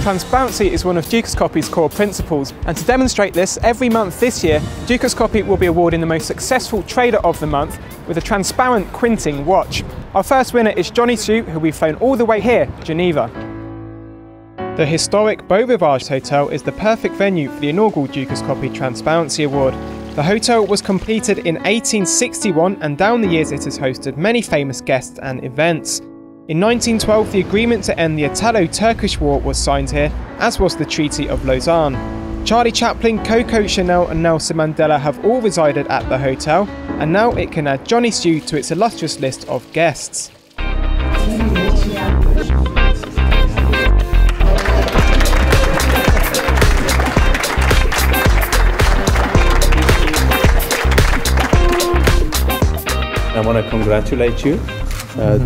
Transparency is one of Dukascopy's core principles, and to demonstrate this, every month this year, Dukascopy will be awarding the most successful trader of the month with a transparent quinting watch. Our first winner is Johnny Su, who we've flown all the way here, Geneva. The historic Beau Rivage Hotel is the perfect venue for the inaugural Dukascopy Transparency Award. The hotel was completed in 1861, and down the years it has hosted many famous guests and events. In 1912, the agreement to end the Italo-Turkish War was signed here, as was the Treaty of Lausanne. Charlie Chaplin, Coco Chanel and Nelson Mandela have all resided at the hotel, and now it can add Johnny Su to its illustrious list of guests. I want to congratulate you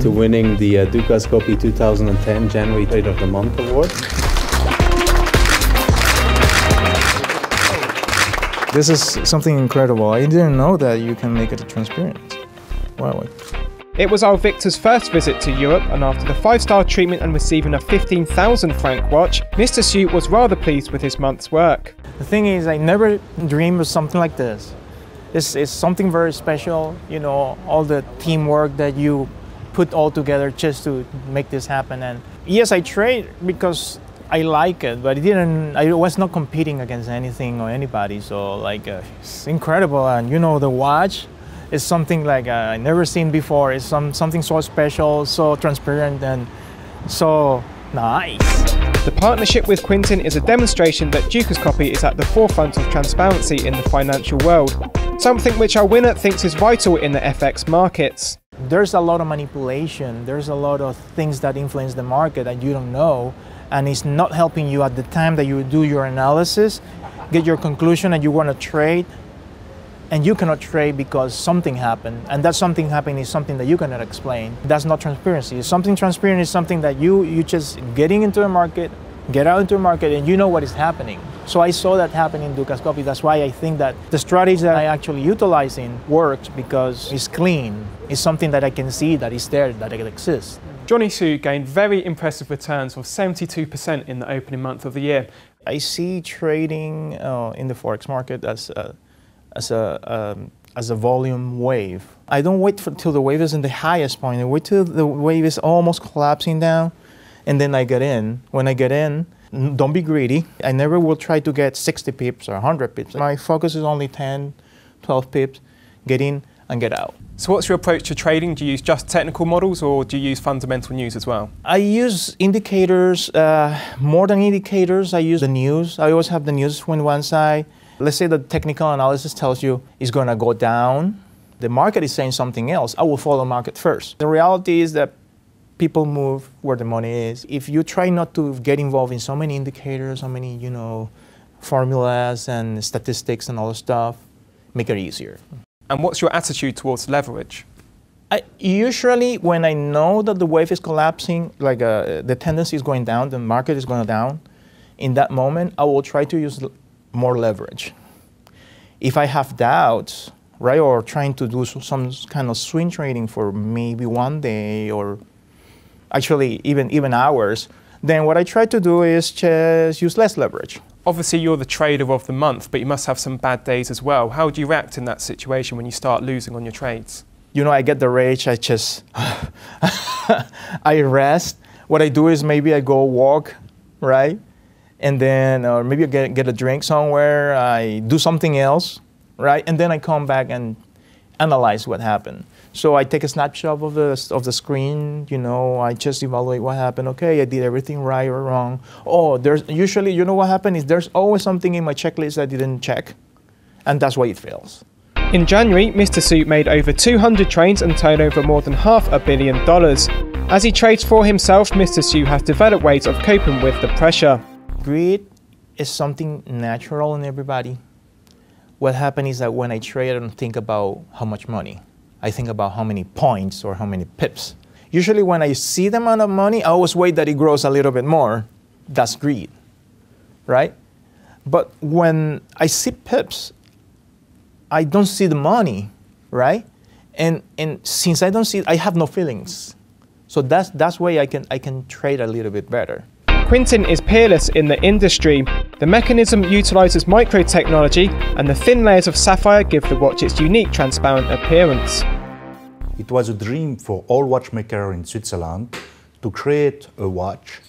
to winning the Dukascopy 2010 January Trade of the Month Award. This is something incredible. I didn't know that you can make it transparent. Wow. It was our Victor's first visit to Europe, and after the 5-star treatment and receiving a 15,000 franc watch, Mr. Su was rather pleased with his month's work. The thing is, I never dreamed of something like this. It's something very special, you know, all the teamwork that you put all together just to make this happen. And yes, I trade because I like it, but I was not competing against anything or anybody. So like, it's incredible. And you know, the watch is something like I never seen before. It's something so special, so transparent, and so nice. The partnership with Quintin is a demonstration that Dukascopy is at the forefront of transparency in the financial world, something which our winner thinks is vital in the FX markets. There's a lot of manipulation, there's a lot of things that influence the market that you don't know, and it's not helping you at the time that you do your analysis, get your conclusion, and you want to trade, and you cannot trade because something happened, and that something happened is something that you cannot explain. That's not transparency. Something transparent is something that you just getting into a market, get out into a market, and you know what is happening. So I saw that happen in Dukascopy. That's why I think that the strategy that I actually utilizing works, because it's clean. It's something that I can see that is there, that it exists. Johnny Su gained very impressive returns of 72% in the opening month of the year. I see trading in the Forex market as a volume wave. I don't wait till the wave is in the highest point. I wait till the wave is almost collapsing down, and then I get in. When I get in, don't be greedy. I never will try to get 60 pips or 100 pips. My focus is only 10, 12 pips, get in and get out. So what's your approach to trading? Do you use just technical models, or do you use fundamental news as well? I use indicators, more than indicators, I use the news. I always have the news on one side. Let's say the technical analysis tells you it's going to go down. The market is saying something else. I will follow the market first. The reality is that people move where the money is. If you try not to get involved in so many indicators, so many, you know, formulas and statistics and all the stuff, make it easier. And what's your attitude towards leverage? Usually when I know that the wave is collapsing, like the tendency is going down, the market is going down, in that moment I will try to use more leverage. If I have doubts, right, or trying to do some kind of swing trading for maybe one day or actually even hours, then what I try to do is just use less leverage. Obviously you're the trader of the month, but you must have some bad days as well. How do you react in that situation when you start losing on your trades? You know, I get the rage, I just, I rest. What I do is maybe I go walk, right? And then, or maybe I get a drink somewhere, I do something else, right? And then I come back and analyze what happened. So I take a snapshot of the screen, you know, I just evaluate what happened. Okay, I did everything right or wrong. Oh, there's usually, you know what happened is there's always something in my checklist I didn't check, and that's why it fails. In January, Mr. Su made over 200 trades and turned over more than $500 million. As he trades for himself, Mr. Su has developed ways of coping with the pressure. Greed is something natural in everybody. What happens is that when I trade, I don't think about how much money. I think about how many points or how many pips. Usually when I see the amount of money, I always wait that it grows a little bit more. That's greed, right? But when I see pips, I don't see the money, right? And since I don't see it, I have no feelings. So that's why I can trade a little bit better. Quintin is peerless in the industry. The mechanism utilises micro-technology, and the thin layers of sapphire give the watch its unique transparent appearance. It was a dream for all watchmakers in Switzerland to create a watch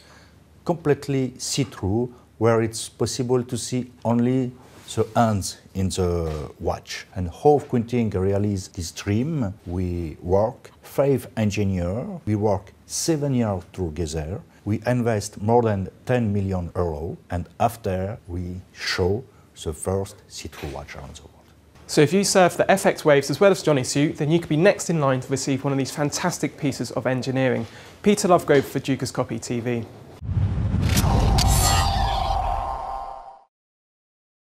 completely see-through, where it's possible to see only the hands in the watch. And how Quintin realized this dream, we work 5 engineers, we work 7 years together, we invest more than 10 million euros, and after we show the first see-through watch around the world. So if you surf the FX waves as well as Johnny Sue, then you could be next in line to receive one of these fantastic pieces of engineering. Peter Lovegrove for Dukascopy TV.